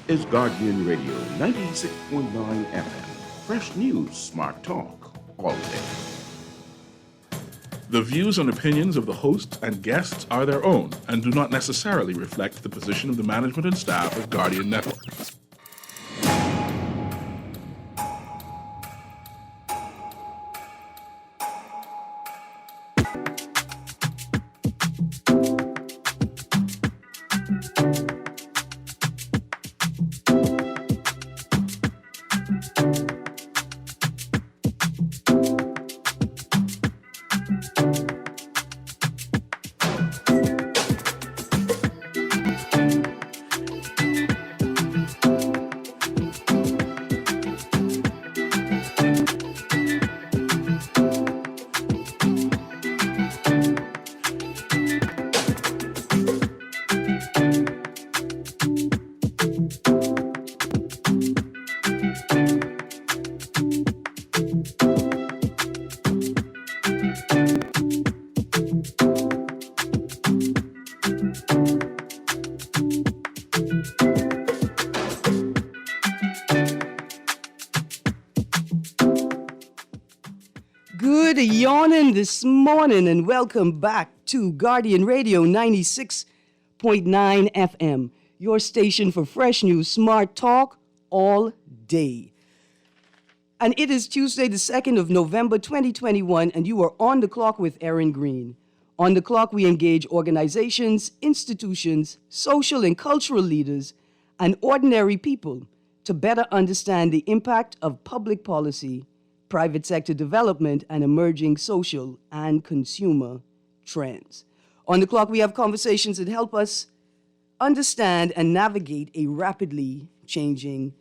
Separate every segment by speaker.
Speaker 1: is Guardian Radio 96.9 FM. Fresh news, smart talk, all day.
Speaker 2: The views and opinions of the hosts and guests are their own and do not necessarily reflect the position of the management and staff of Guardian Network.
Speaker 3: Good yawning this morning and welcome back to Guardian Radio 96.9 FM, your station for fresh news, smart talk all day. And it is Tuesday, the 2nd of November, 2021, and you are on the clock with Erin Greene. On the clock, we engage organizations, institutions, social and cultural leaders, and ordinary people to better understand the impact of public policy, private sector development, and emerging social and consumer trends. On the clock, we have conversations that help us understand and navigate a rapidly changing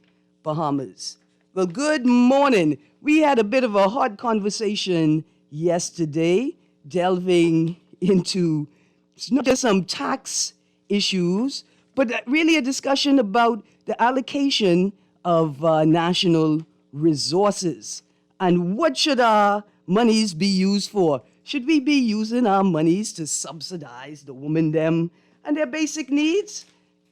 Speaker 3: Bahamas. Well, good morning. We had a bit of a hot conversation yesterday, delving into not just some tax issues, but really a discussion about the allocation of national resources. And what should our monies be used for? Should we be using our monies to subsidize the women, them, and their basic needs?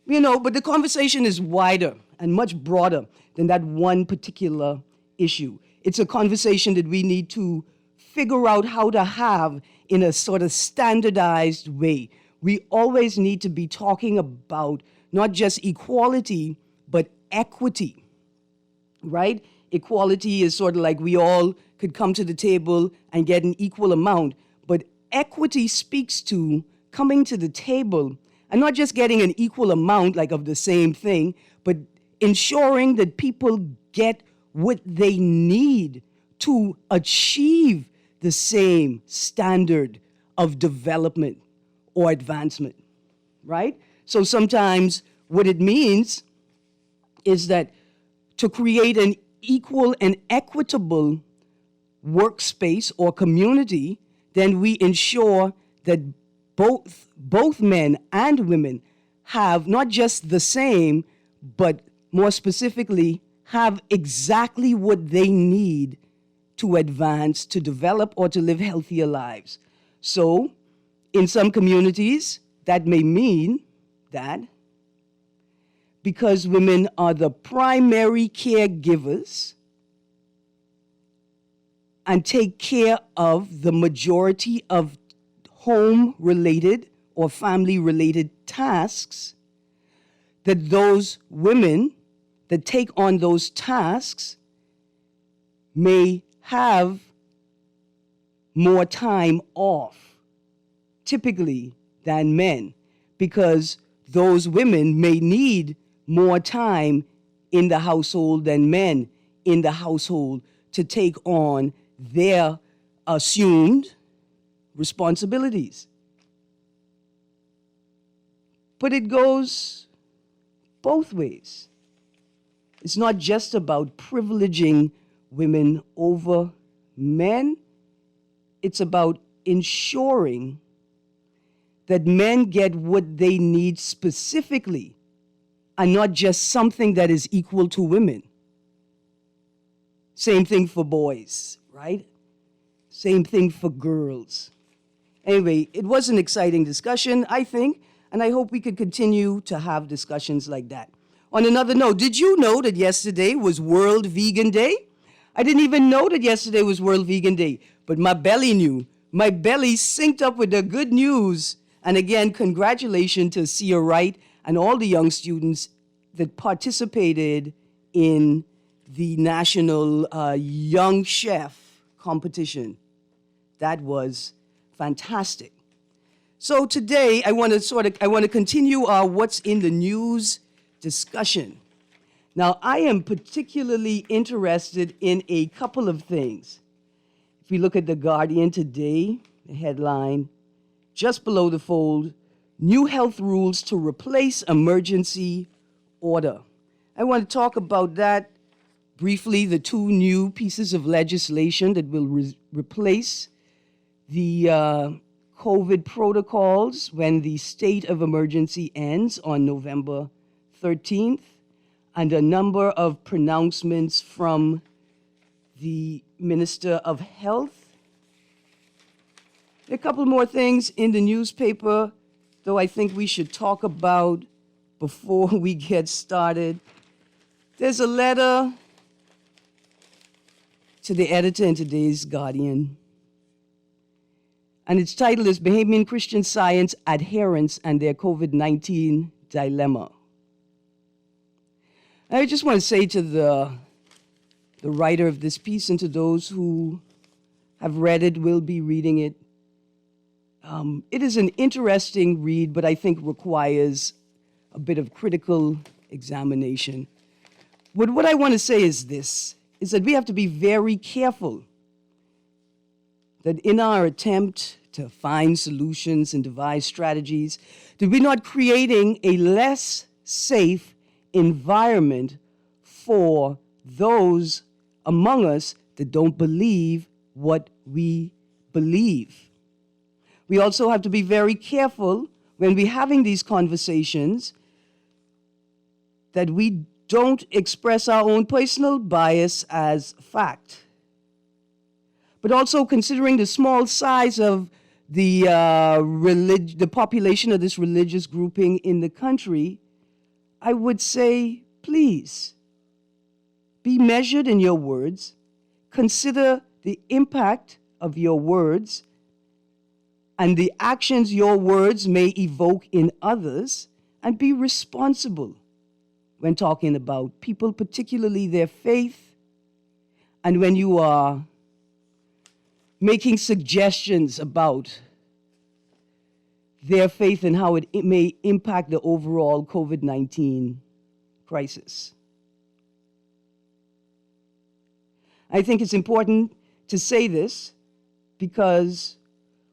Speaker 3: But the conversation is wider and much broader than that one particular issue. It's a conversation that we need to figure out how to have in a sort of standardized way. We always need to be talking about not just equality, but equity, right? Equality is sort of like we all could come to the table and get an equal amount. But equity speaks to coming to the table and not just getting an equal amount, like of the same thing, but ensuring that people get what they need to achieve the same standard of development or advancement, right? So sometimes what it means is that to create an equal and equitable workspace or community, then we ensure that both men and women have not just the same, but more specifically, have exactly what they need to advance, to develop, or to live healthier lives. So, in some communities, that may mean that because women are the primary caregivers and take care of the majority of home-related or family-related tasks, that those women that take on those tasks may have more time off, typically, than men, because those women may need more time in the household than men in the household to take on their assumed responsibilities. But it goes both ways. It's not just about privileging women over men. It's about ensuring that men get what they need specifically and not just something that is equal to women. Same thing for boys, right? Same thing for girls. Anyway, it was an exciting discussion, I think, and I hope we could continue to have discussions like that. On another note, did you know that yesterday was World Vegan Day? I didn't even know that yesterday was World Vegan Day, but my belly knew. My belly synced up with the good news. And again, congratulations to Sia Wright and all the young students that participated in the National Young Chef competition. That was fantastic. So today I want to continue our What's in the News discussion. Now, I am particularly interested in a couple of things. If we look at The Guardian today, the headline, just below the fold, new health rules to replace emergency order. I want to talk about that briefly, the two new pieces of legislation that will replace the COVID protocols when the state of emergency ends on November 13th, and a number of pronouncements from the Minister of Health. A couple more things in the newspaper, though I think we should talk about before we get started. There's a letter to the editor in today's Guardian, and its title is Bahamian Christian Science Adherents and Their COVID-19 Dilemma. I just want to say to the writer of this piece and to those who have read it, will be reading it, it is an interesting read, but I think requires a bit of critical examination. But what I want to say is this, is that we have to be very careful that in our attempt to find solutions and devise strategies, that we're not creating a less safe environment for those among us that don't believe what we believe. We also have to be very careful when we're having these conversations that we don't express our own personal bias as fact. But also considering the small size of the population of this religious grouping in the country, I would say, please, be measured in your words, consider the impact of your words and the actions your words may evoke in others, and be responsible when talking about people, particularly their faith, and when you are making suggestions about their faith and how it may impact the overall COVID-19 crisis. I think it's important to say this because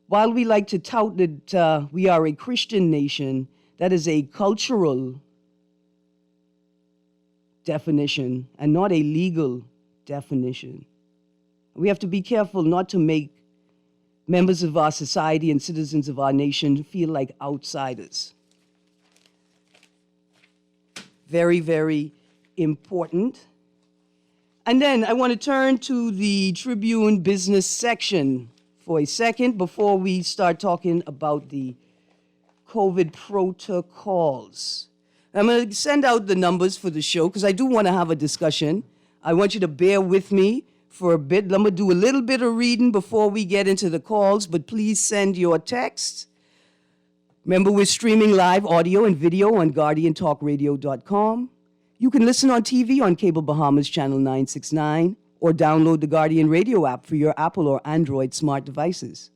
Speaker 3: while we like to tout that we are a Christian nation, that is a cultural definition and not a legal definition. We have to be careful not to make members of our society and citizens of our nation feel like outsiders. Very, very important. And then I want to turn to the Tribune business section for a second before we start talking about the COVID protocols. I'm going to send out the numbers for the show because I do want to have a discussion. I want you to bear with me for a bit. I'm going to do a little bit of reading before we get into the calls, but please send your texts. Remember, we're streaming live audio and video on GuardianTalkRadio.com. You can listen on TV on Cable Bahamas Channel 969 or download the Guardian Radio app for your Apple or Android smart devices.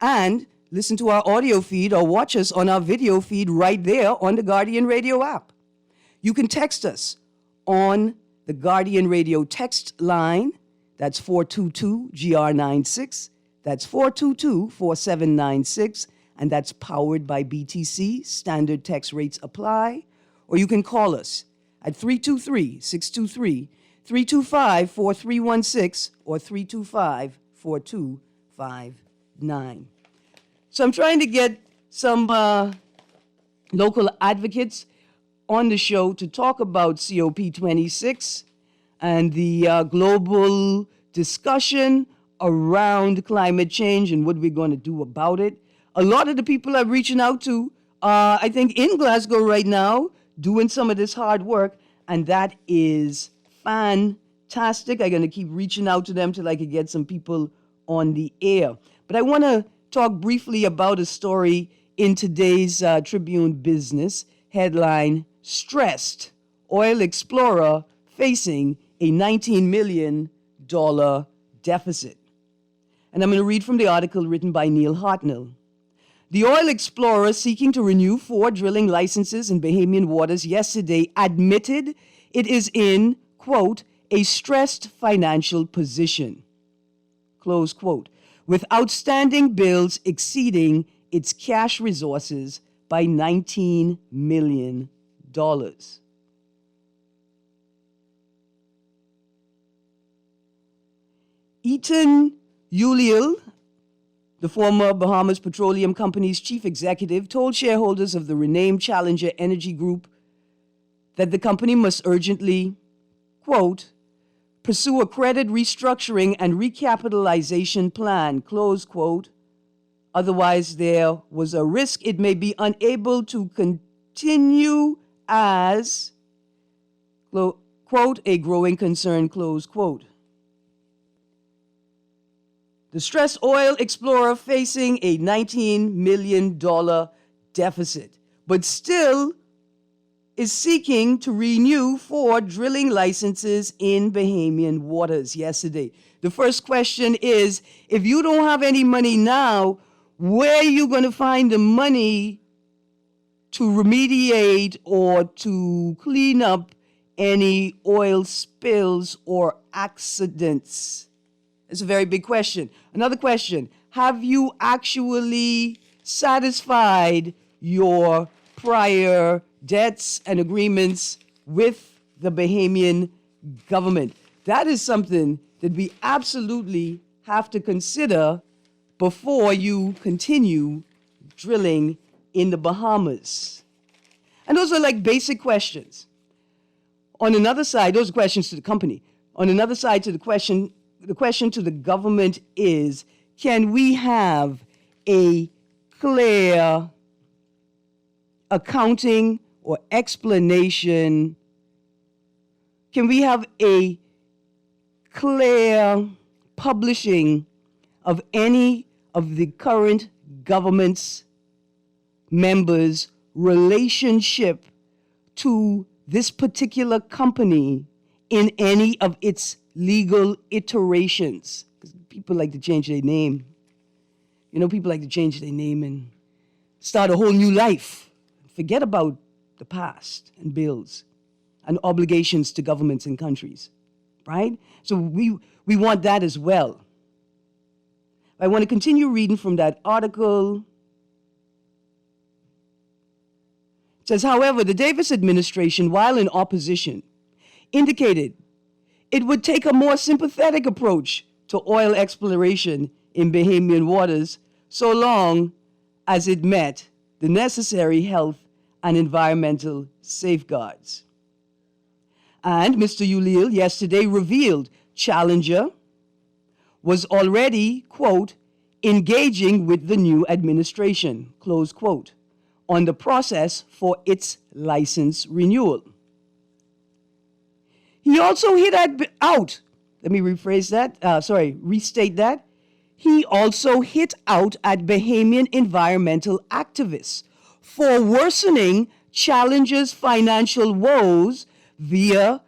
Speaker 3: And listen to our audio feed or watch us on our video feed right there on the Guardian Radio app. You can text us on the Guardian Radio text line. That's 422-GR96. That's 422-4796. And that's powered by BTC. Standard text rates apply. Or you can call us at 323-623-325-4316 or 325-4259. So I'm trying to get some local advocates on the show to talk about COP26 and the global discussion around climate change and what we're going to do about it. A lot of the people I'm reaching out to are, I think, in Glasgow right now doing some of this hard work, and that is fantastic. I'm going to keep reaching out to them till I can get some people on the air. But I want to talk briefly about a story in today's Tribune Business. Headline, Stressed Oil Explorer Facing a $19 million deficit. And I'm going to read from the article written by Neil Hartnell. The oil explorer seeking to renew 4 drilling licenses in Bahamian waters yesterday admitted it is in, quote, a stressed financial position, close quote, with outstanding bills exceeding its cash resources by $19 million. Eaton Uliel, the former Bahamas Petroleum Company's chief executive, told shareholders of the renamed Challenger Energy Group that the company must urgently, quote, pursue a credit restructuring and recapitalization plan, close quote. Otherwise, there was a risk it may be unable to continue as, quote, a growing concern, close quote. The stressed oil explorer facing a $19 million deficit, but still is seeking to renew 4 drilling licenses in Bahamian waters yesterday. The first question is, if you don't have any money now, where are you going to find the money to remediate or to clean up any oil spills or accidents? It's a very big question. Another question, have you actually satisfied your prior debts and agreements with the Bahamian government? That is something that we absolutely have to consider before you continue drilling in the Bahamas. And those are like basic questions. On another side, those are questions to the company. On another side to the question to the government is, can we have a clear accounting or explanation? Can we have a clear publishing of any of the current government's members' relationship to this particular company in any of its legal iterations? Because people like to change their name. People like to change their name and start a whole new life. Forget about the past and bills and obligations to governments and countries, right? So we want that as well. I want to continue reading from that article. It says, however, the Davis administration, while in opposition, indicated it would take a more sympathetic approach to oil exploration in Bahamian waters so long as it met the necessary health and environmental safeguards. And Mr. Uliel yesterday revealed Challenger was already, quote, engaging with the new administration, close quote, on the process for its license renewal. He also restate that. He also hit out at Bahamian environmental activists for worsening Challenger's financial woes via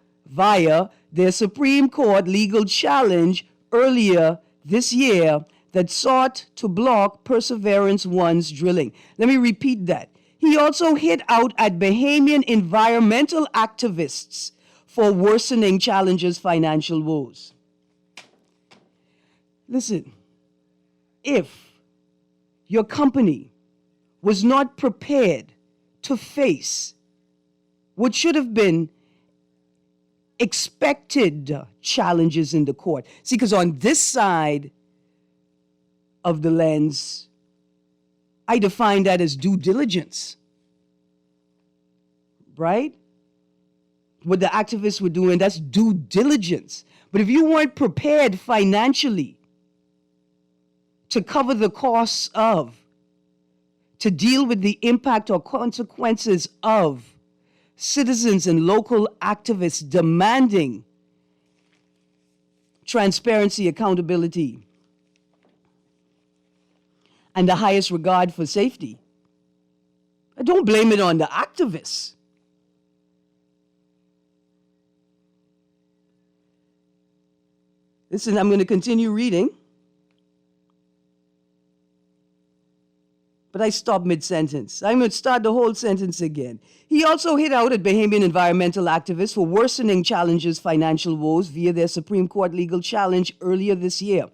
Speaker 3: their Supreme Court legal challenge earlier this year that sought to block Perseverance 1's drilling. Let me repeat that. He also hit out at Bahamian environmental activists for worsening Challenger's financial woes. Listen, if your company was not prepared to face what should have been expected challenges in the court. See, because on this side of the lens, I define that as due diligence, right? What the activists were doing, that's due diligence. But if you weren't prepared financially to cover the costs of, to deal with the impact or consequences of citizens and local activists demanding transparency, accountability, and the highest regard for safety. I don't blame it on the activists. Listen, I'm going to continue reading. But I stopped mid-sentence. I'm going to start the whole sentence again. He also hit out at Bahamian environmental activists for worsening Challenge's financial woes via their Supreme Court legal challenge earlier this year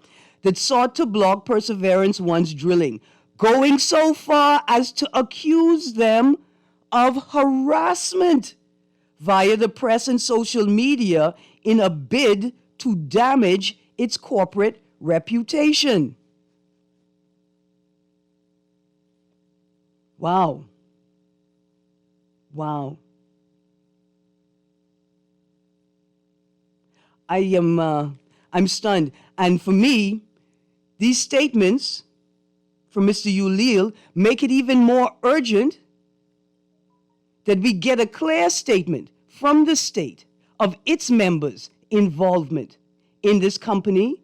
Speaker 3: that sought to block Perseverance One's drilling, going so far as to accuse them of harassment via the press and social media in a bid to damage its corporate reputation. Wow. Wow. I'm stunned. And for me, these statements from Mr. Ulil make it even more urgent that we get a clear statement from the state of its members' involvement in this company,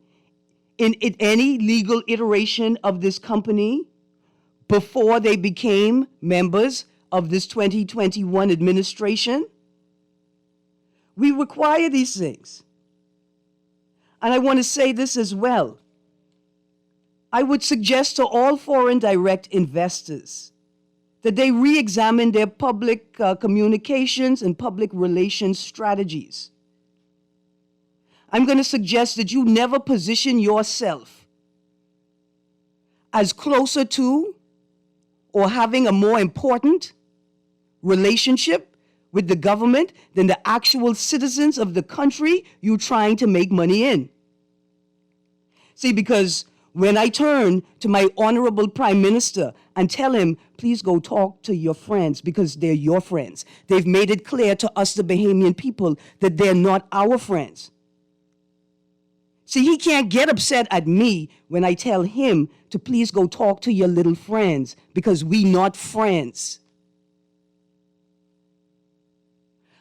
Speaker 3: in any legal iteration of this company, before they became members of this 2021 administration. We require these things. And I want to say this as well. I would suggest to all foreign direct investors that they re-examine their public communications and public relations strategies. I'm going to suggest that you never position yourself as closer to or having a more important relationship with the government than the actual citizens of the country you're trying to make money in. See, because when I turn to my honorable Prime Minister and tell him, please go talk to your friends because they're your friends. They've made it clear to us, the Bahamian people, that they're not our friends. See, he can't get upset at me when I tell him to please go talk to your little friends because we not friends.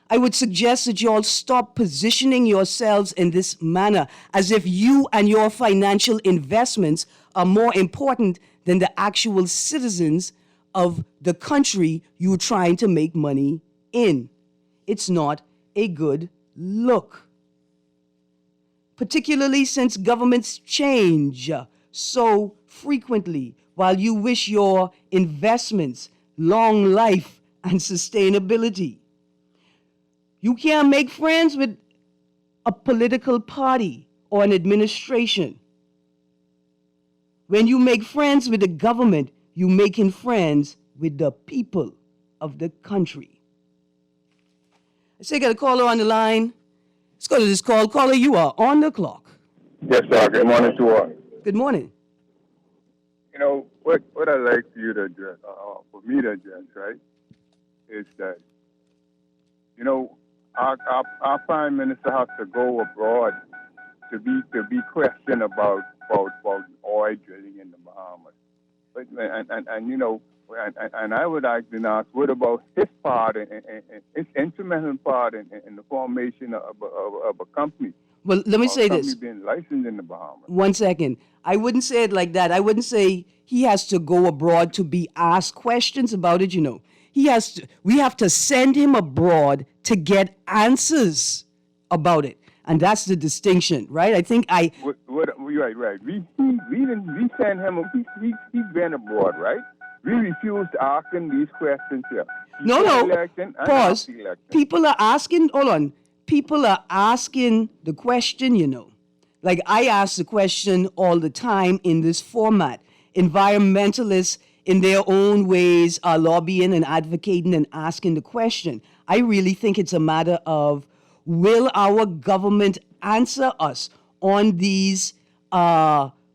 Speaker 3: I would suggest that you all stop positioning yourselves in this manner as if you and your financial investments are more important than the actual citizens of the country you're trying to make money in. It's not a good look. Particularly since governments change so frequently while you wish your investments long life and sustainability. You can't make friends with a political party or an administration. When you make friends with the government, you're making friends with the people of the country. I say I got a caller on the line. Let's go to this call. Caller, you are on the clock.
Speaker 4: Yes, sir. Good morning to all.
Speaker 3: Good morning.
Speaker 4: You know, what I'd like for you to address, for me to address, right, is that, you know, our Prime Minister has to go abroad to be questioned about oil drilling in the Bahamas. But, and you know, and I would like to ask, what about his part and his instrumental part in the formation of a company?
Speaker 3: Well, let me say this.
Speaker 4: Being licensed in the Bahamas.
Speaker 3: 1 second. I wouldn't say it like that. I wouldn't say he has to go abroad to be asked questions about it, you know. We have to send him abroad to get answers about it. And that's the distinction, right? I think right. We send him, he's been abroad, right? We refuse to ask him these questions here. No. Pause. People are asking, hold on. People are asking the question, you know. Like I ask the question all the time in this format. Environmentalists in their own ways are lobbying and advocating and asking the question. I really think it's a matter of, will our government answer us on these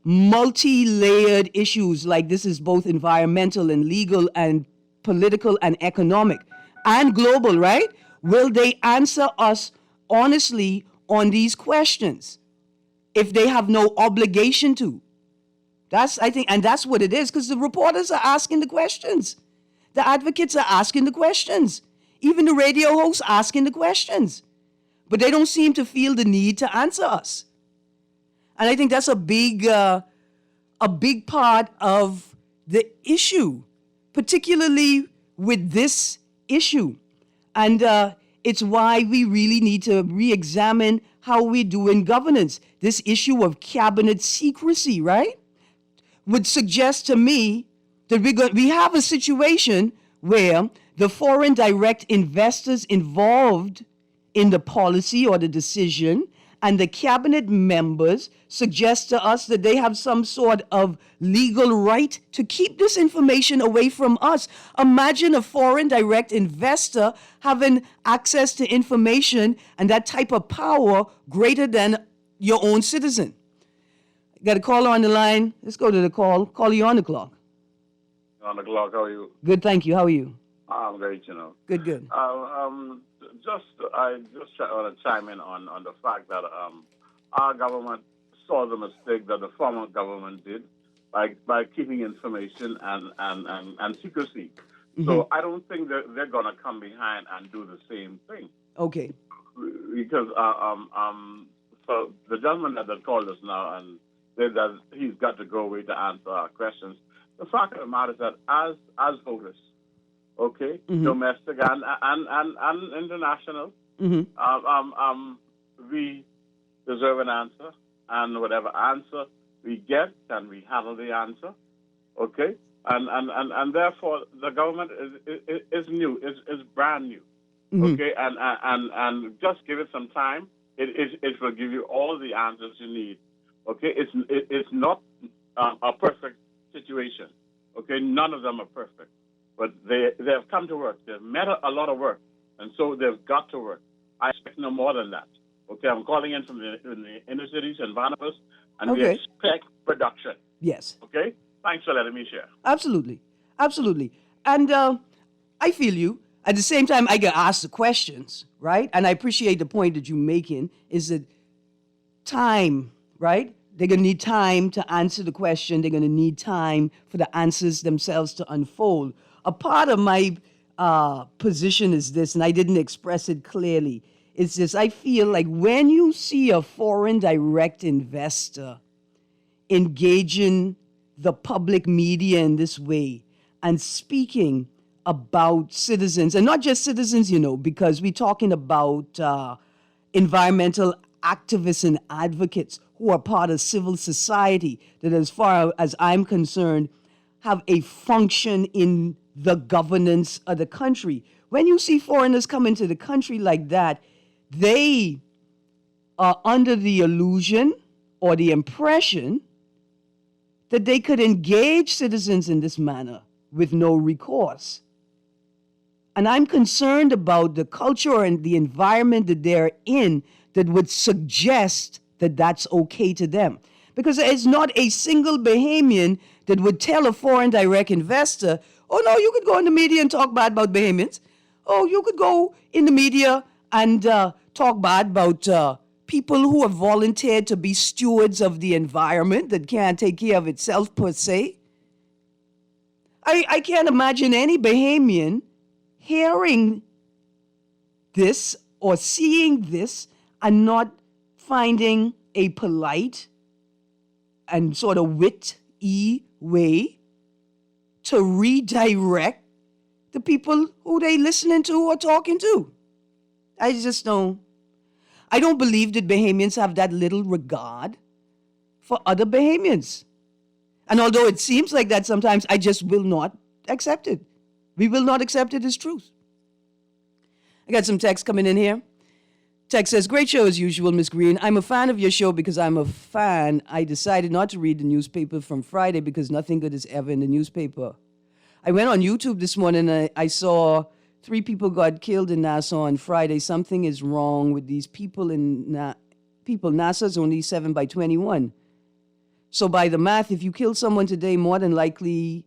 Speaker 3: multi-layered issues, like this is both environmental and legal and political and economic and global, right? Will they answer us honestly on these questions if they have no obligation to? I think, and that's what it is, because the reporters are asking the questions. The advocates are asking the questions. even the radio hosts asking the questions. But they don't seem to feel the need to answer us. And I think that's a big part of the issue, particularly with this issue. And it's why we really need to re-examine how we do in governance. This issue of cabinet secrecy, right, would suggest to me that we have a situation where the foreign direct investors involved in the policy or the decision and the cabinet members suggest to us that they have some sort of legal right to keep this information away from us. Imagine a foreign direct investor having access to information and that type of power greater than your own citizen. Got a caller on the line. Let's go to the call. Call you on the clock.
Speaker 5: On the clock, how are you?
Speaker 3: Good, thank you. How are you?
Speaker 5: I'm great, you know.
Speaker 3: Good, good.
Speaker 5: I just want to chime in on the fact that our government saw the mistake that the former government did by keeping information and secrecy. Mm-hmm. So I don't think they're going to come behind and do the same thing.
Speaker 3: Okay.
Speaker 5: Because so the gentleman that called us now and said that he's got to go away to answer our questions. The fact of the matter is that as voters, okay, mm-hmm. domestic and international, mm-hmm. We deserve an answer, and whatever answer we get, can we handle the answer, okay? And therefore the government is new, is brand new, mm-hmm. okay? And just give it some time. It will give you all the answers you need, okay? It's not a perfect situation, okay? None of them are perfect. But they have come to work. They've met a lot of work, and so they've got to work. I expect no more than that. Okay, I'm calling in from the inner cities and Barnabas, and we expect production.
Speaker 3: Yes.
Speaker 5: Okay? Thanks for letting me share.
Speaker 3: Absolutely. Absolutely. And I feel you. At the same time, I get asked the questions, right? And I appreciate the point that you're making, is that time, right? They're going to need time to answer the question. They're going to need time for the answers themselves to unfold. A part of my position is this, and I didn't express it clearly, is this: I feel like when you see a foreign direct investor engaging the public media in this way and speaking about citizens, and not just citizens, you know, because we're talking about environmental activists and advocates who are part of civil society that, as far as I'm concerned, have a function in the governance of the country. When you see foreigners come into the country like that, they are under the illusion or the impression that they could engage citizens in this manner with no recourse. And I'm concerned about the culture and the environment that they're in that would suggest that that's okay to them. Because there's not a single Bahamian that would tell a foreign direct investor, oh no, you could go in the media and talk bad about Bahamians. Oh, you could go in the media and talk bad about people who have volunteered to be stewards of the environment that can't take care of itself per se. I can't imagine any Bahamian hearing this or seeing this and not finding a polite and sort of wit-y way to redirect the people who they listening to or talking to. I don't believe that Bahamians have that little regard for other Bahamians. And although it seems like that sometimes, I just will not accept it. We will not accept it as truth. I got some text coming in here. Text says, great show as usual, Miss Greene. I'm a fan of your show because I'm a fan. I decided not to read the newspaper from Friday because nothing good is ever in the newspaper. I went on YouTube this morning and I saw 3 people got killed in Nassau on Friday. Something is wrong with these people Nassau's only 7 by 21. So by the math, if you kill someone today, more than likely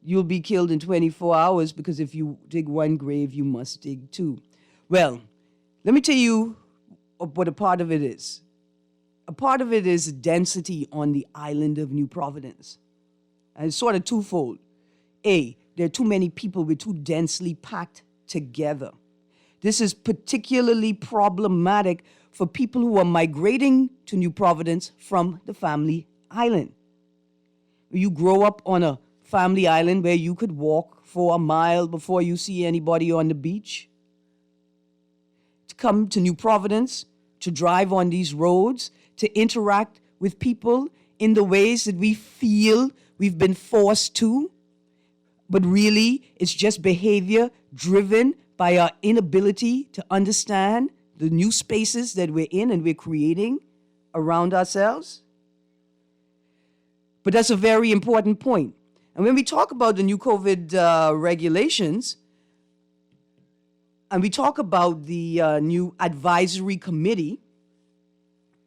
Speaker 3: you'll be killed in 24 hours because if you dig one grave, you must dig 2. Well, let me tell you what a part of it is. A part of it is density on the island of New Providence. And it's sort of twofold. A, there are too many people, we're too densely packed together. This is particularly problematic for people who are migrating to New Providence from the family island. You grow up on a family island where you could walk for a mile before you see anybody on the beach. To come to New Providence, to drive on these roads, to interact with people in the ways that we feel we've been forced to, but really it's just behavior driven by our inability to understand the new spaces that we're in and we're creating around ourselves. But that's a very important point. And when we talk about the new COVID regulations, and we talk about the new advisory committee,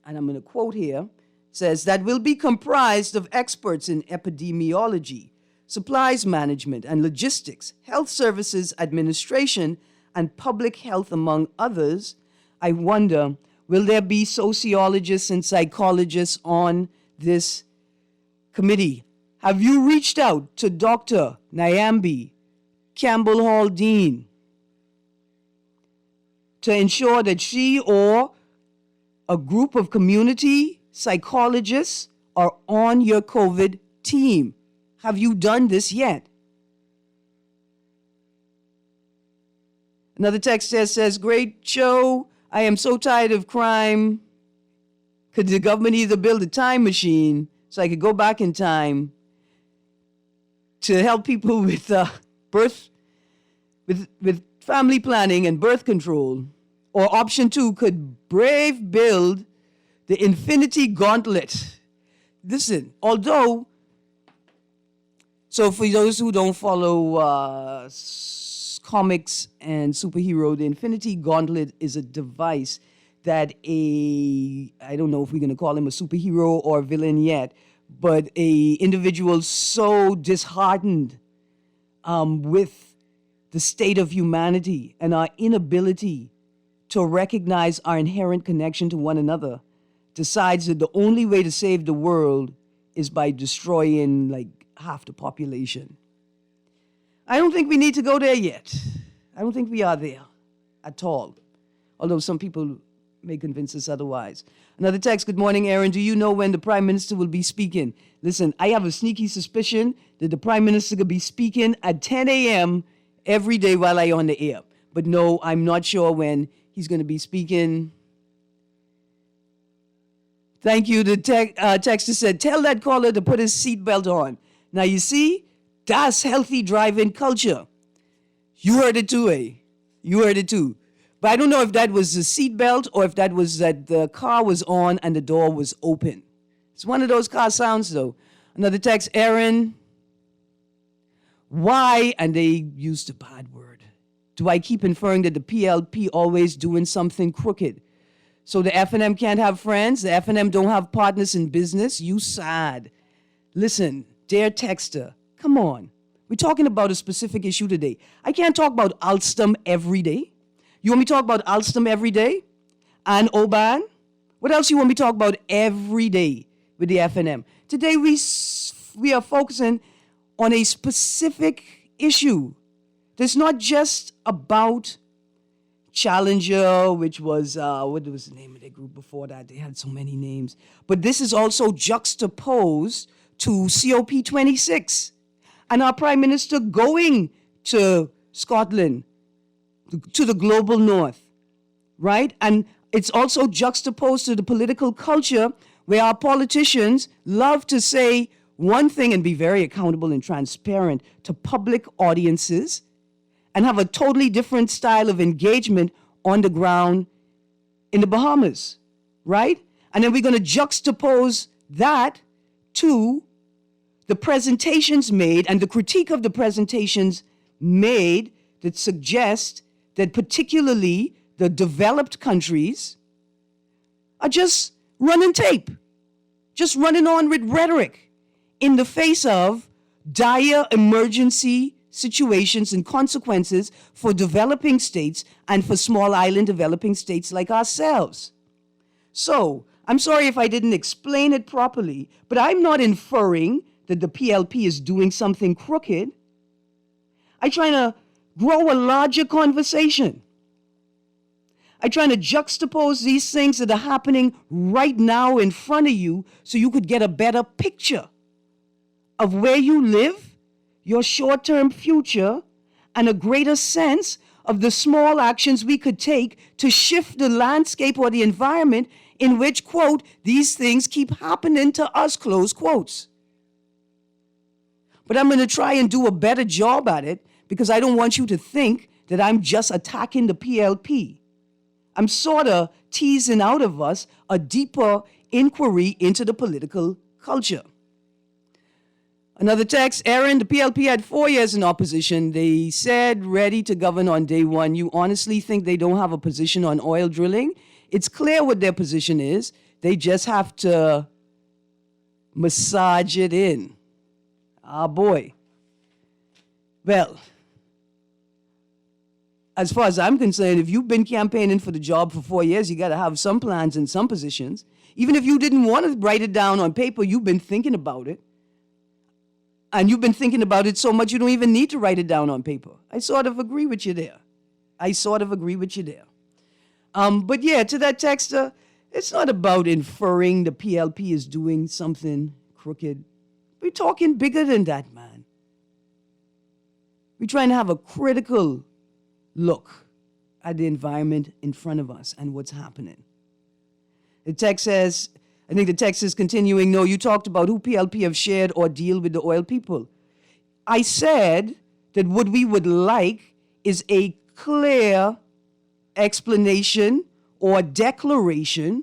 Speaker 3: and I'm going to quote here, says that will be comprised of experts in epidemiology, supplies management and logistics, health services administration, and public health, among others. I wonder, will there be sociologists and psychologists on this committee? Have you reached out to Dr. Nyambi Campbell Hall Dean to ensure that she or a group of community psychologists are on your COVID team? Have you done this yet? Another text says, great show. I am so tired of crime. Could the government either build a time machine so I could go back in time to help people with with family planning and birth control? Or option 2, could Brave build the Infinity Gauntlet? Listen, although, so for those who don't follow comics and superhero, the Infinity Gauntlet is a device that I don't know if we're going to call him a superhero or a villain yet, but a individual so disheartened with the state of humanity and our inability to recognize our inherent connection to one another, decides that the only way to save the world is by destroying like half the population. I don't think we need to go there yet. I don't think we are there at all, although some people may convince us otherwise. Another text, good morning, Erin. Do you know when the Prime Minister will be speaking? Listen, I have a sneaky suspicion that the Prime Minister could be speaking at 10 a.m. every day while I'm on the air. But no, I'm not sure when he's going to be speaking. Thank you. The texter said, tell that caller to put his seatbelt on. Now, you see, that's healthy driving culture. You heard it too, eh? You heard it too. But I don't know if that was the seatbelt or if that was that the car was on and the door was open. It's one of those car sounds, though. Another text, Erin, why, and they used a bad word, do I keep inferring that the PLP always doing something crooked? So the F&M can't have friends? The F&M don't have partners in business? You sad. Listen, dear texter, come on. We're talking about a specific issue today. I can't talk about Alstom every day. You want me to talk about Alstom every day? And Oban? What else you want me to talk about every day with the F&M? Today we are focusing on a specific issue. That's not just about Challenger, which was, what was the name of their group before that? They had so many names. But this is also juxtaposed to COP26 and our Prime Minister going to Scotland, to the global north, right? And it's also juxtaposed to the political culture where our politicians love to say one thing and be very accountable and transparent to public audiences and have a totally different style of engagement on the ground in the Bahamas, right? And then we're going to juxtapose that to the presentations made and the critique of the presentations made that suggest that particularly the developed countries are just running tape, just running on with rhetoric in the face of dire emergency situations and consequences for developing states and for small island developing states like ourselves. So, I'm sorry if I didn't explain it properly, but I'm not inferring that the PLP is doing something crooked. I trying to grow a larger conversation. I trying to juxtapose these things that are happening right now in front of you so you could get a better picture of where you live, your short-term future, and a greater sense of the small actions we could take to shift the landscape or the environment in which, quote, these things keep happening to us, close quotes. But I'm going to try and do a better job at it because I don't want you to think that I'm just attacking the PLP. I'm sort of teasing out of us a deeper inquiry into the political culture. Another text, Erin, the PLP had 4 years in opposition. They said ready to govern on day one. You honestly think they don't have a position on oil drilling? It's clear what their position is. They just have to massage it in. Ah, boy. Well, as far as I'm concerned, if you've been campaigning for the job for 4 years, you got to have some plans and some positions. Even if you didn't want to write it down on paper, you've been thinking about it. And you've been thinking about it so much you don't even need to write it down on paper. I sort of agree with you there. But yeah, to that texter, it's not about inferring the PLP is doing something crooked. We're talking bigger than that, man. We're trying to have a critical look at the environment in front of us and what's happening. The text says, I think the text is continuing, no, you talked about who PLP have shared or deal with the oil people. I said that what we would like is a clear explanation or declaration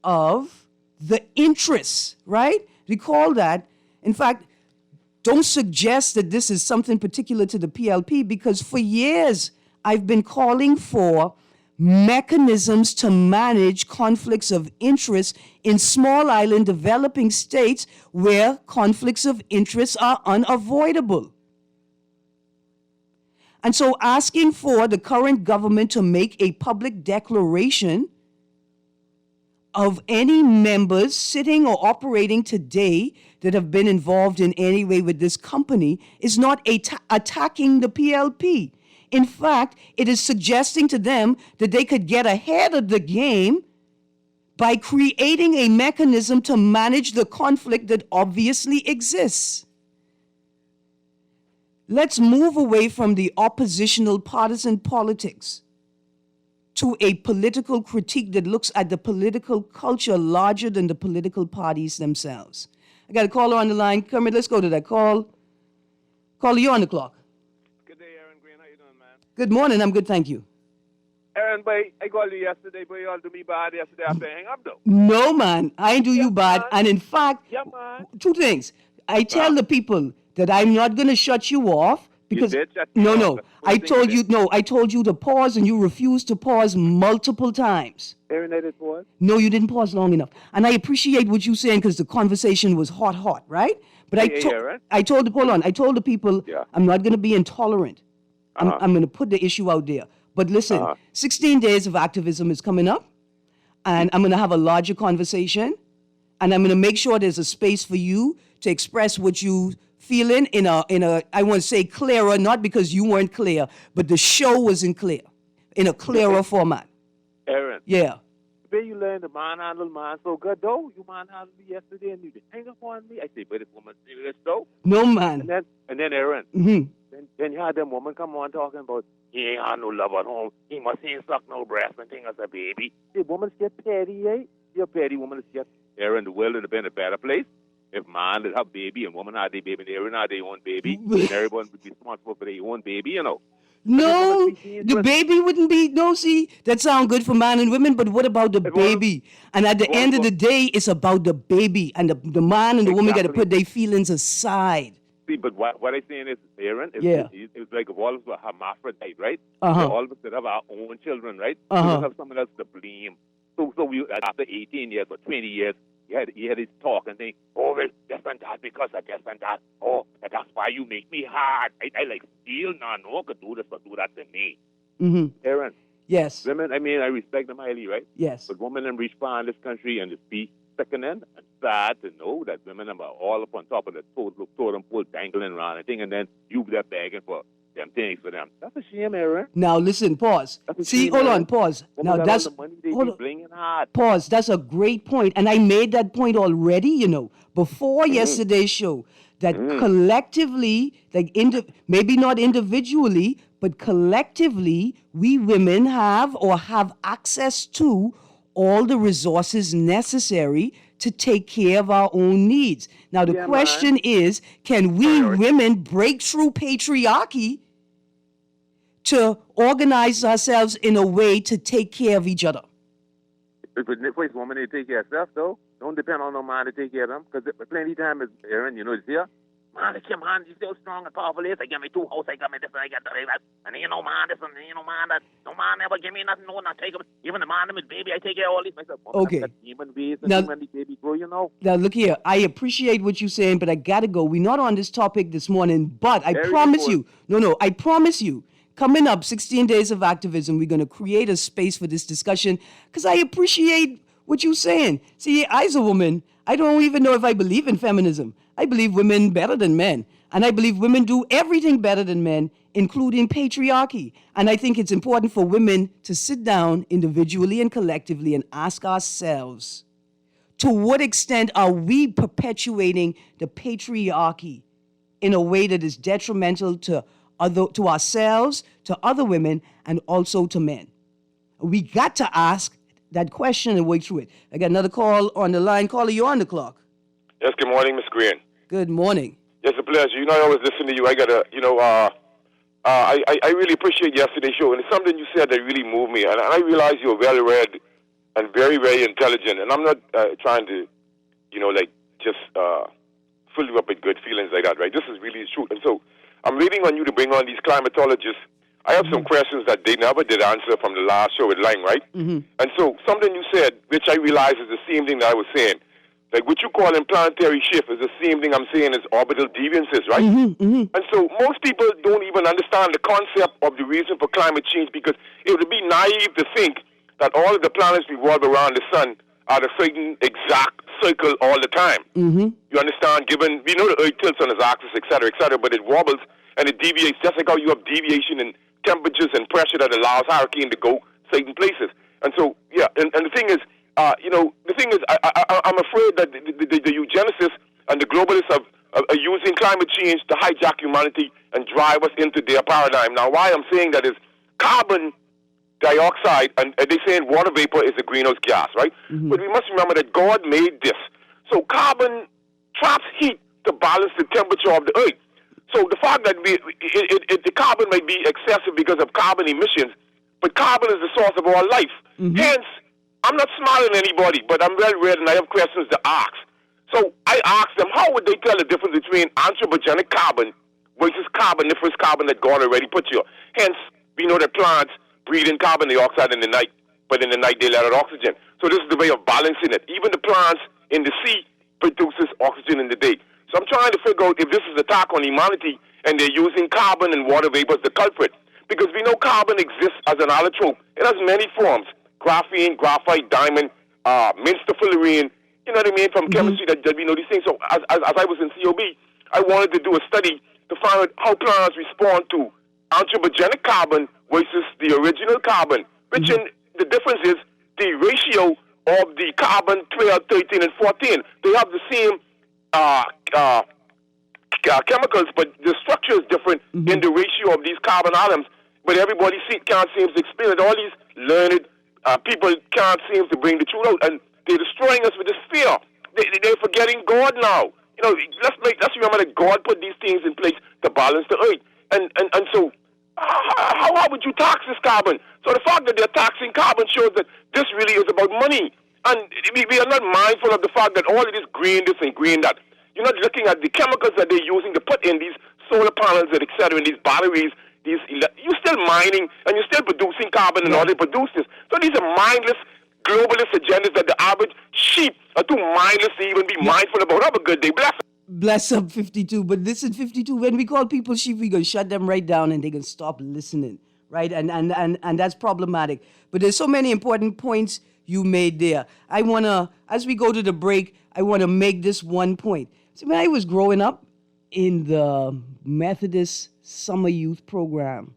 Speaker 3: of the interests, right? Recall that. In fact, don't suggest that this is something particular to the PLP because for years I've been calling for mechanisms to manage conflicts of interest in small island developing states where conflicts of interest are unavoidable. And so asking for the current government to make a public declaration of any members sitting or operating today that have been involved in any way with this company is not attacking the PLP. In fact, it is suggesting to them that they could get ahead of the game by creating a mechanism to manage the conflict that obviously exists. Let's move away from the oppositional partisan politics to a political critique that looks at the political culture larger than the political parties themselves. I got a caller on the line. Kermit, let's go to that call. Caller, you're on the clock.
Speaker 6: Good day, Erin, Greene. How you doing, man?
Speaker 3: Good morning. I'm good, thank you.
Speaker 6: Erin, boy, I called you yesterday, but you all do me bad yesterday after hang up, though.
Speaker 3: No, man. I ain't do you bad.
Speaker 6: man.
Speaker 3: And in fact,
Speaker 6: Yeah, man.
Speaker 3: two things. I tell the people that I'm not going to shut you off because
Speaker 6: did shut me
Speaker 3: no,
Speaker 6: off.
Speaker 3: no.
Speaker 6: That's the
Speaker 3: I
Speaker 6: thing you
Speaker 3: told you
Speaker 6: did.
Speaker 3: no. I told you to pause, and you refused to pause multiple times.
Speaker 6: Erin, I did what?
Speaker 3: No, you didn't pause long enough. And I appreciate what you're saying because the conversation was hot, right? But
Speaker 6: Hey, Erin.
Speaker 3: I told the people,
Speaker 6: Yeah.
Speaker 3: I'm not going to be intolerant. I'm going to put the issue out there. But listen, 16 days of activism is coming up, and I'm going to have a larger conversation, and I'm going to make sure there's a space for you to express what you feeling in a I want to say clearer, not because you weren't clear, but the show wasn't clear, in a clearer format.
Speaker 6: Erin.
Speaker 3: Yeah.
Speaker 6: Where you learn to manhandle man so good, though? You manhandled me yesterday and you just hang up on me. I say, but this woman serious, though?
Speaker 3: No, man.
Speaker 6: And then Erin.
Speaker 3: Mm-hmm.
Speaker 6: Then you had them woman come on talking about he ain't had no love at home. He must ain't suck no breast and thing as a baby. The woman's get petty, eh? Your petty woman is get Erin, the world would have been a better place if man did have baby and woman had their baby and Erin had their own baby. And everyone would be responsible for their own baby, you know.
Speaker 3: No, the baby wouldn't be. No, see, that sounds good for man and women, but what about the baby? And at the end of the day, it's about the baby, and the man and the woman got to put their feelings aside.
Speaker 6: See, but what I'm saying is, Erin, it's like if all of us were hermaphrodite, right? All of us that have our own children, right? We don't have someone else to blame. So we, after 18 years or 20 years, you had this talk and think, oh, well, this and that because of this and that. Oh, that's why you make me hard. I like steel. No one could do this or do that to me.
Speaker 3: Mm-hmm.
Speaker 6: Erin.
Speaker 3: Yes.
Speaker 6: Women, I mean, I respect them highly, right?
Speaker 3: Yes.
Speaker 6: But women in reach far in this country and just be sickening and sad to know that women are all up on top of the totem pole dangling around and thing, and then you there begging for them things for them. That's a shame, Erin.
Speaker 3: Now listen, pause. See, hold on, pause. Now that's
Speaker 6: the money they be blinging hard.
Speaker 3: Pause. That's a great point, and I made that point already. Before yesterday's show, that collectively, like maybe not individually, but collectively, we women have access to all the resources necessary to take care of our own needs. Now, the question is, can we women break through patriarchy to organize ourselves in a way to take care of each other?
Speaker 6: If a woman, they take care of herself, though. Don't depend on no man to take care of them. Because plenty of time, Erin, it's here. Man, I came on, he's so strong and powerful. Yes, I got me 2 houses, I got me this, I got that. And man, this, and man, that. No man never give me nothing, no, not take him. Even the man, his baby, I take care of all this myself.
Speaker 3: Okay.
Speaker 6: Human beings, and human baby grow,
Speaker 3: Now, look here. I appreciate what you're saying, but I got to go. We're not on this topic this morning, but I promise you. No, I promise you. Coming up, 16 Days of Activism, we're going to create a space for this discussion because I appreciate what you're saying. See, as a woman, I don't even know if I believe in feminism. I believe women better than men. And I believe women do everything better than men, including patriarchy. And I think it's important for women to sit down individually and collectively and ask ourselves, to what extent are we perpetuating the patriarchy in a way that is detrimental to ourselves, to other women, and also to men? We got to ask that question and work through it. I got another call on the line. Caller, you're on the clock.
Speaker 7: Yes, good morning, Miss Greene.
Speaker 3: Good morning.
Speaker 7: Yes, a pleasure. I always listen to you. I really appreciate yesterday's show, and it's something you said that really moved me. And I realize you're well read and very, very intelligent. And I'm not trying to, just fill you up with good feelings like that, right? This is really the truth. And so I'm waiting on you to bring on these climatologists. I have some questions that they never did answer from the last show with Lang, right? Mm-hmm. And so something you said, which I realize is the same thing that I was saying. Like what you call planetary shift is the same thing I'm saying as orbital deviances, right?
Speaker 3: Mm-hmm, mm-hmm.
Speaker 7: And so most people don't even understand the concept of the reason for climate change because it would be naive to think that all of the planets revolve around the sun at a certain exact circle all the time.
Speaker 3: Mm-hmm.
Speaker 7: You understand? Given, we know the Earth tilts on its axis, et cetera, but it wobbles and it deviates just like how you have deviation in temperatures and pressure that allows hurricane to go certain places. And so, yeah, and the thing is, the thing is, I'm afraid that the eugenicists and the globalists are using climate change to hijack humanity and drive us into their paradigm. Now, why I'm saying that is carbon dioxide, and they're saying water vapor is a greenhouse gas, right? Mm-hmm. But we must remember that God made this. So carbon traps heat to balance the temperature of the Earth. So the fact that the carbon might be excessive because of carbon emissions, but carbon is the source of all life. Mm-hmm. Hence, I'm not smiling at anybody, but I'm well read and I have questions to ask. So I asked them, how would they tell the difference between anthropogenic carbon versus carboniferous carbon that God already put here? Hence, we know that plants breathe in carbon dioxide in the night, but in the night they let out oxygen. So this is the way of balancing it. Even the plants in the sea produces oxygen in the day. So I'm trying to figure out if this is an attack on humanity and they're using carbon and water vapor as the culprit. Because we know carbon exists as an allotrope. It has many forms. Graphene, graphite, diamond, minster fullerene, you know what I mean, from chemistry that we know these things. So as I was in COB, I wanted to do a study to find out how plants respond to anthropogenic carbon versus the original carbon, which in the difference is the ratio of the carbon 12, 13, and 14. They have the same chemicals, but the structure is different in the ratio of these carbon atoms. But everybody can't seem to explain it. All these learned people can't seem to bring the truth out, and they're destroying us with this fear. They're forgetting God now. Let's remember that God put these things in place to balance the earth. And so, how would you tax this carbon? So the fact that they're taxing carbon shows that this really is about money. And we are not mindful of the fact that all of this green this and green that. You're not looking at the chemicals that they're using to put in these solar panels, and et cetera, and these batteries. You're still mining and you're still producing carbon in order to produce this. So these are mindless globalist agendas that the average sheep are too mindless to even be mindful about. Have a good day.
Speaker 3: Bless up 52. But listen, 52, when we call people sheep, we're going to shut them right down and they're going to stop listening, right? And that's problematic. But there's so many important points you made there. I want to, as we go to the break, I want to make this one point. See, when I was growing up in the Methodist summer youth program.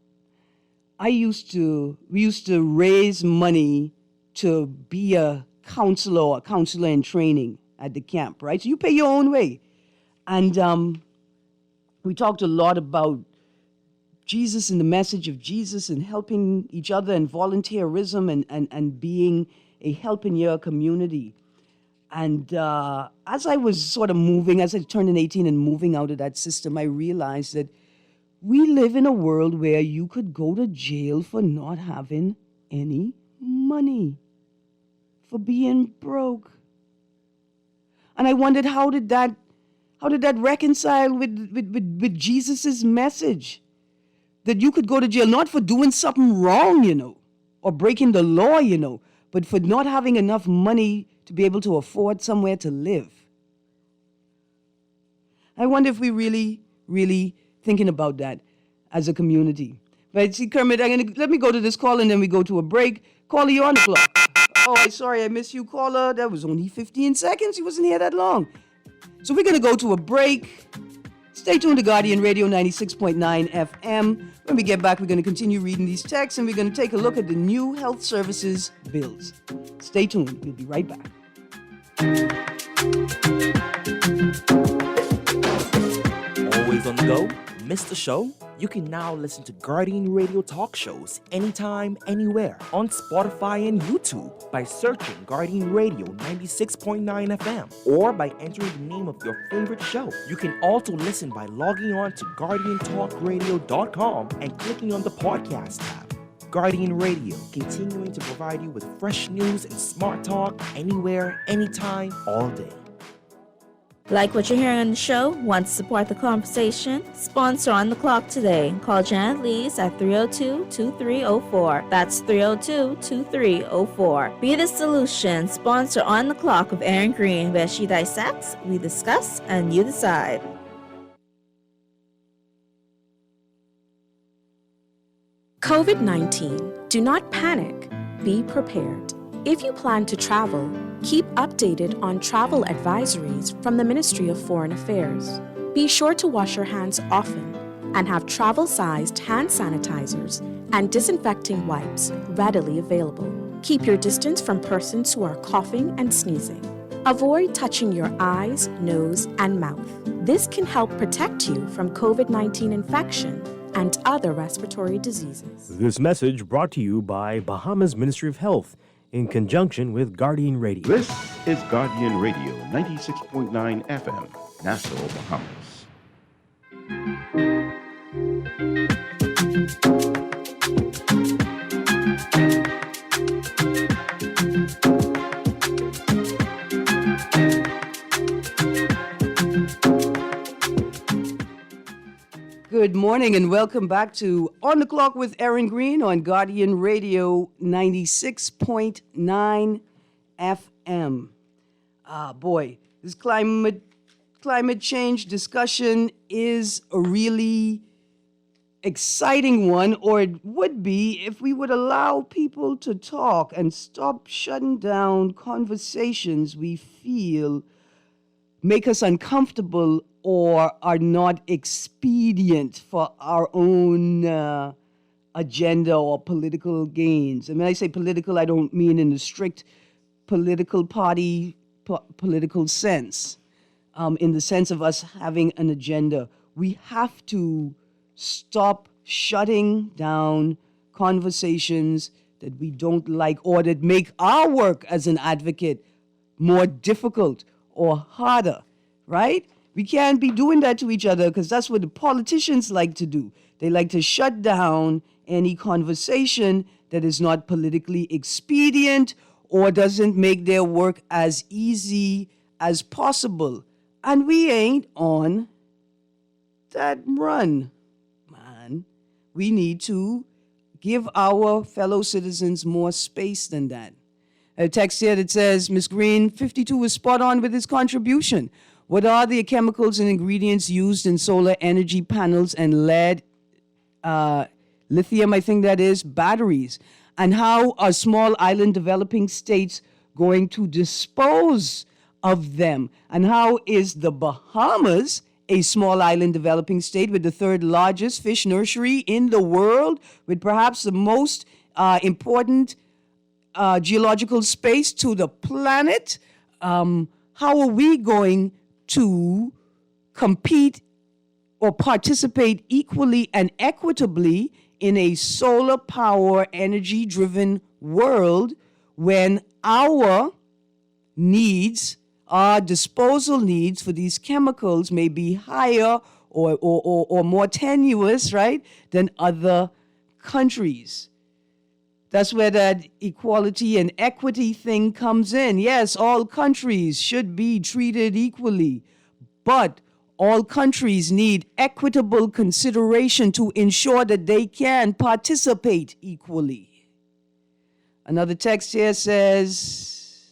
Speaker 3: We used to raise money to be a counselor in training at the camp, right? So you pay your own way. And we talked a lot about Jesus and the message of Jesus and helping each other and volunteerism and being a help in your community. And as I was sort of moving, as I turned 18 and moving out of that system, I realized that we live in a world where you could go to jail for not having any money, for being broke. And I wondered, how did that reconcile with Jesus' message? That you could go to jail not for doing something wrong, or breaking the law, but for not having enough money to be able to afford somewhere to live. I wonder if we really, really thinking about that as a community. But see, Kermit, let me go to this call and then we go to a break. Caller, you're on the clock. Oh, sorry, I missed you, caller. That was only 15 seconds. You wasn't here that long. So we're going to go to a break. Stay tuned to Guardian Radio 96.9 FM. When we get back, we're going to continue reading these texts and we're going to take a look at the new health services bills. Stay tuned. We'll be right back.
Speaker 8: Always on the go? Missed the show? You can now listen to Guardian Radio talk shows anytime, anywhere on Spotify and YouTube by searching Guardian Radio 96.9 FM or by entering the name of your favorite show. You can also listen by logging on to GuardianTalkRadio.com and clicking on the podcast tab. Guardian Radio, continuing to provide you with fresh news and smart talk anywhere, anytime, all day.
Speaker 9: Like what you're hearing on the show? Want to support the conversation? Sponsor On the Clock today. Call Janet Lees at 302-2304. That's 302-2304. Be the solution. Sponsor On the Clock with Erin Greene, where she dissects, we discuss, and you decide.
Speaker 10: COVID-19. Do not panic. Be prepared. If you plan to travel, keep updated on travel advisories from the Ministry of Foreign Affairs. Be sure to wash your hands often and have travel-sized hand sanitizers and disinfecting wipes readily available. Keep your distance from persons who are coughing and sneezing. Avoid touching your eyes, nose, and mouth. This can help protect you from COVID-19 infection and other respiratory diseases.
Speaker 11: This message brought to you by Bahamas Ministry of Health in conjunction with Guardian Radio.
Speaker 1: This is Guardian Radio 96.9 FM, Nassau, Bahamas.
Speaker 3: Good morning and welcome back to On the Clock with Erin Greene on Guardian Radio 96.9 FM. Boy, this climate change discussion is a really exciting one, or it would be if we would allow people to talk and stop shutting down conversations we feel make us uncomfortable or are not expedient for our own agenda or political gains. And when I say political, I don't mean in the strict political party political sense, in the sense of us having an agenda. We have to stop shutting down conversations that we don't like or that make our work as an advocate more difficult or harder, right? We can't be doing that to each other because that's what the politicians like to do. They like to shut down any conversation that is not politically expedient or doesn't make their work as easy as possible. And we ain't on that run, man. We need to give our fellow citizens more space than that. A text here that says, Ms. Greene, 52 was spot on with his contribution. What are the chemicals and ingredients used in solar energy panels and lead, lithium, I think that is, batteries? And how are small island developing states going to dispose of them? And how is the Bahamas a small island developing state with the third largest fish nursery in the world, with perhaps the most important geological space to the planet. How are we going to compete or participate equally and equitably in a solar power energy driven world when our needs, our disposal needs for these chemicals may be higher or more tenuous, right, than other countries? That's where that equality and equity thing comes in. Yes, all countries should be treated equally, but all countries need equitable consideration to ensure that they can participate equally. Another text here says,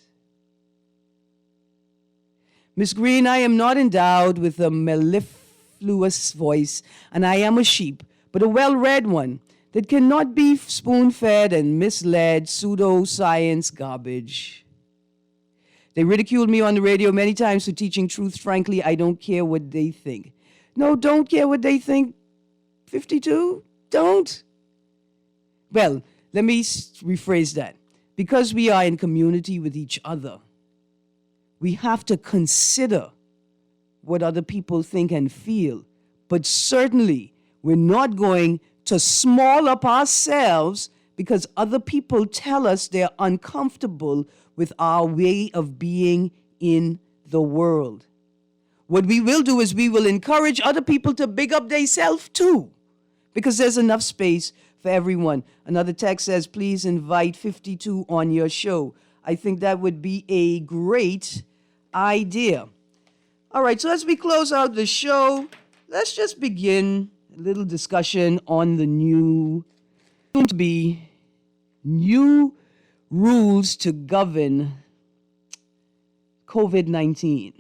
Speaker 3: Miss Greene, I am not endowed with a mellifluous voice, and I am a sheep, but a well-read one that cannot be spoon-fed and misled pseudo-science garbage. They ridiculed me on the radio many times for teaching truth. Frankly, I don't care what they think. No, don't care what they think. 52? Don't. Well, let me rephrase that. Because we are in community with each other, we have to consider what other people think and feel. But certainly, we're not going to small up ourselves because other people tell us they're uncomfortable with our way of being in the world. What we will do is we will encourage other people to big up themselves too, because there's enough space for everyone. Another text says, please invite 52 on your show. I think that would be a great idea. All right, so as we close out the show, let's just begin a little discussion on the new rules to govern COVID-19.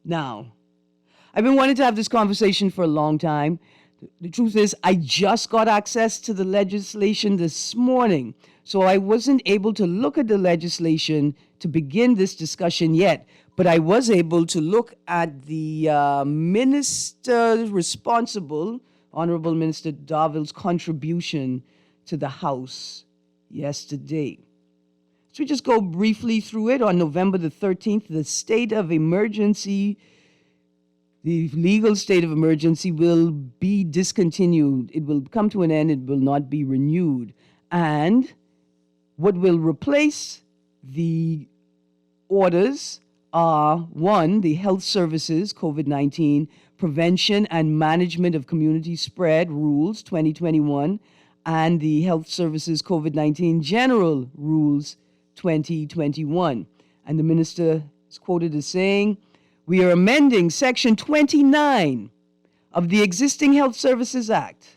Speaker 3: Now, I've been wanting to have this conversation for a long time. The truth is, I just got access to the legislation this morning, so I wasn't able to look at the legislation to begin this discussion yet, but I was able to look at the minister responsible, Honorable Minister Darville's contribution to the House yesterday. So we just go briefly through it. On November the 13th, the legal state of emergency will be discontinued. It will come to an end. It will not be renewed. And what will replace the orders are, one, the health services, COVID-19, prevention and management of community spread rules, 2021, and the health services COVID-19 general rules, 2021. And the minister is quoted as saying, we are amending Section 29 of the existing Health Services Act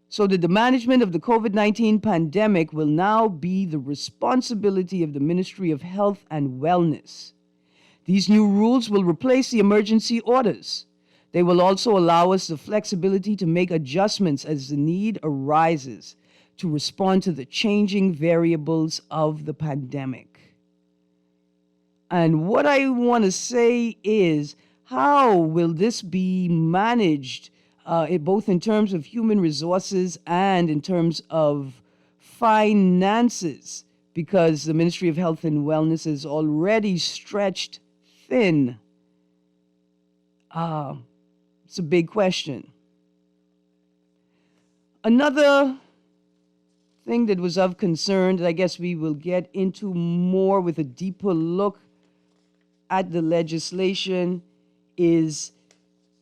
Speaker 3: so that the management of the COVID-19 pandemic will now be the responsibility of the Ministry of Health and Wellness. These new rules will replace the emergency orders. They will also allow us the flexibility to make adjustments as the need arises to respond to the changing variables of the pandemic. And what I want to say is, how will this be managed, both in terms of human resources and in terms of finances? Because the Ministry of Health and Wellness is already stretched thin. It's a big question. Another thing that was of concern that I guess we will get into more with a deeper look at the legislation is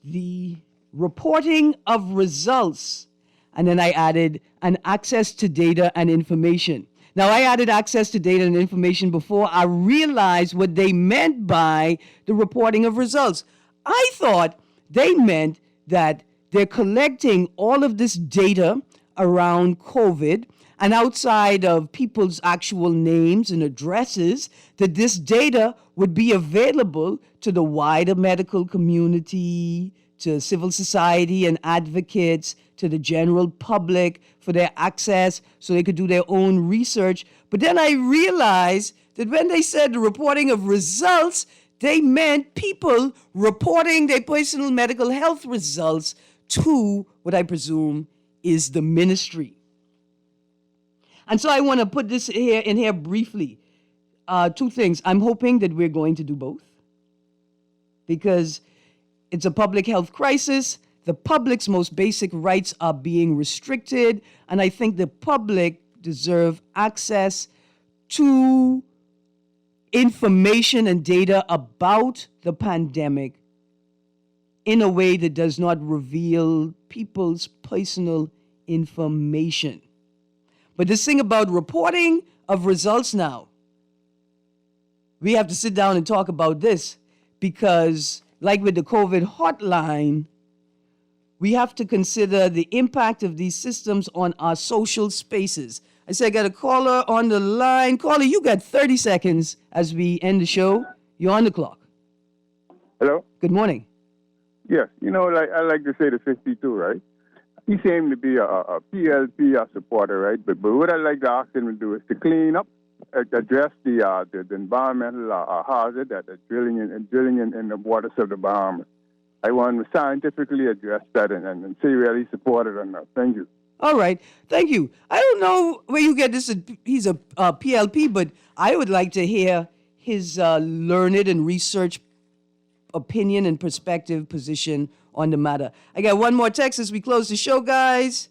Speaker 3: the reporting of results. And then I added an access to data and information. Now, I added access to data and information before I realized what they meant by the reporting of results. I thought they meant that they're collecting all of this data around COVID, and outside of people's actual names and addresses, that this data would be available to the wider medical community, to civil society and advocates, to the general public for their access so they could do their own research. But then I realized that when they said the reporting of results, They meant people reporting their personal medical health results to what I presume is the ministry. And so I want to put this in here briefly. Two things. I'm hoping that we're going to do both because it's a public health crisis. The public's most basic rights are being restricted, and I think the public deserve access to information and data about the pandemic in a way that does not reveal people's personal information. But this thing about reporting of results now, we have to sit down and talk about this because, like with the COVID hotline, we have to consider the impact of these systems on our social spaces. I said I got a caller on the line. Caller, you got 30 seconds as we end the show. You're on the clock.
Speaker 4: Hello?
Speaker 3: Good morning.
Speaker 4: Yes, like I like to say the 52, right? He seemed to be a PLP supporter, right? But what I'd like to ask him to do is to clean up, address the environmental hazard that the drilling in the waters of the Bahamas. I want him to scientifically address that and see whether he supported or not. Thank you.
Speaker 3: All right. Thank you. I don't know where you get this. He's a PLP, but I would like to hear his learned and research opinion and perspective position on the matter. I got one more text as we close the show, guys.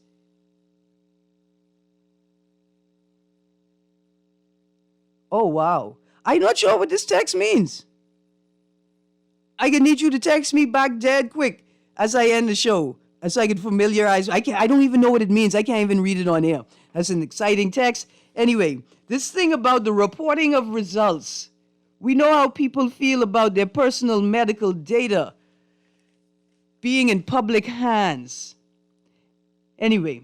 Speaker 3: Oh, wow. I'm not sure what this text means. I can need you to text me back dead quick as I end the show, so I can familiarize. I don't even know what it means. I can't even read it on air. That's an exciting text. Anyway, this thing about the reporting of results. We know how people feel about their personal medical data being in public hands. Anyway,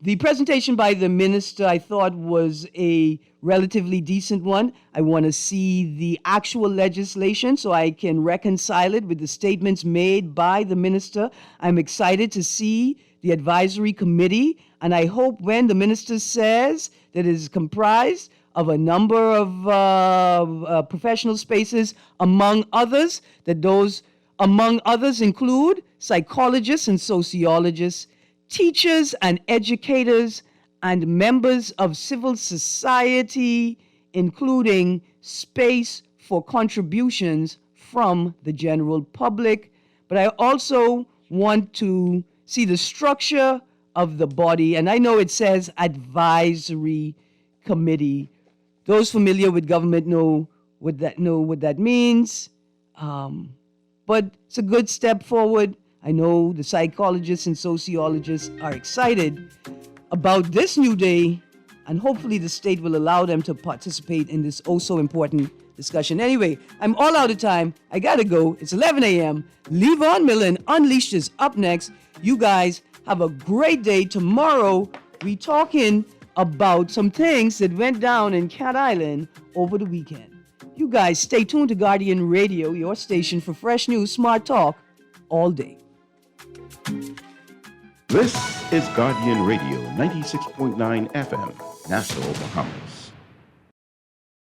Speaker 3: the presentation by the minister I thought was a relatively decent one. I want to see the actual legislation so I can reconcile it with the statements made by the minister. I'm excited to see the advisory committee, and I hope when the minister says that it is comprised of a number of professional spaces, among others, that those among others include psychologists and sociologists, teachers and educators, and members of civil society, including space for contributions from the general public. But I also want to see the structure of the body, and I know it says advisory committee. Those familiar with government know what that means. But it's a good step forward. I know the psychologists and sociologists are excited about this new day, and hopefully the state will allow them to participate in this oh-so-important discussion. Anyway, I'm all out of time. I gotta go. It's 11 a.m. Levon Millen Unleashed is up next. You guys have a great day. Tomorrow, we talking about some things that went down in Cat Island over the weekend. You guys stay tuned to Guardian Radio, your station for fresh news, smart talk, all day.
Speaker 1: This is Guardian Radio 96.9 FM, Nassau, Bahamas.